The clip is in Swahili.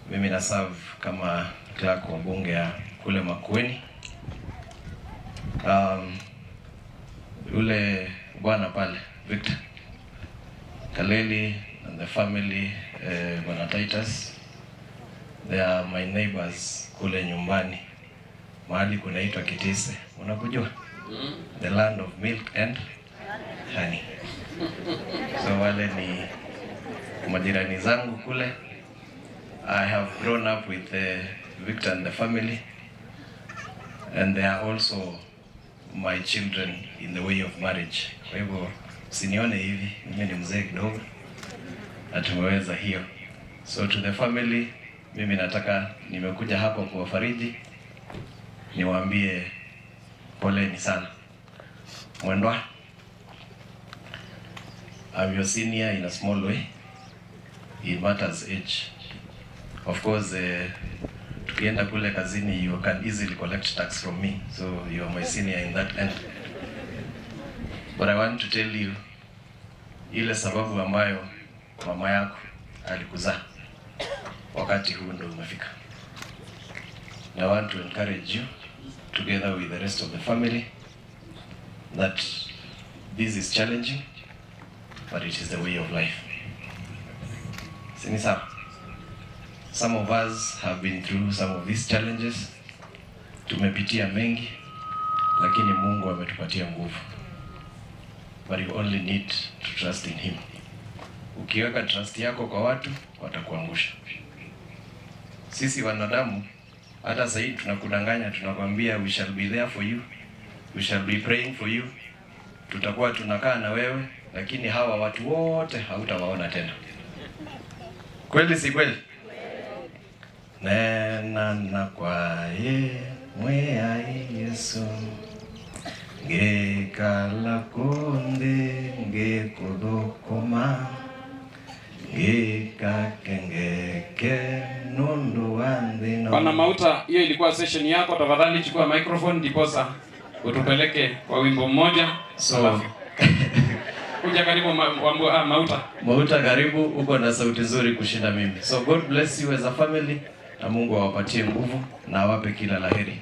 Mimi na serve kama clerk wa bunge ya kule Makueni. Ule bwana pale Victor Kaleli and the family, Bwana Titus, they are my neighbors kule nyumbani. Mahali kunaitwa Kitise. Unakujua? The land of milk and honey. So wale ni majirani zangu kule. I have grown up with Victor and the family, and they are also my children in the way of marriage. Kwa hivyo sinione hivi, mimi ni mzee kidogo na tumeweza hiyo. So to the family, mimi nataka nimekuja hapo kuwafariji, niwaambie poleni sana. Mwendwa, I'm your senior in a small way. It matters age. Of course, tukienda kule kazini, you can easily collect tax from me. So you are my senior in that end. But I want to tell you, ile sababu ambayo mama yako alikuzaa, wakati huu ndio umefika. I want to encourage you, together with the rest of the family, that this is challenging, but it is the way of life. Sinisa, some of us have been through some of these challenges. Tumepitia mengi, lakini Mungu ametupatia nguvu. But you only need to trust in Him. Ukiweka trust yako kwa watu, watakuangusha. Sisi wanadamu, hata sasa hivi tunakudanganya, tunakwambia we shall be there for you, we shall be praying for you, tutakuwa tunakaa na wewe, lakini hawa watu wote hautawaona tena. Kweli si kweli? Nena na kwa mwea Yesu, ngekala kunde ngekudokoma, ngekakengeke nundu wandino. Bwana Mauta, hiyo ilikuwa session yako. Tafadhali chukua microphone ndiposa utupeleke kwa wimbo mmoja. So kuja karibu Mauta. Mauta karibu, uko na sauti nzuri kushinda mimi. So God bless you as a family, na Mungu awapatie nguvu na awape kila laheri.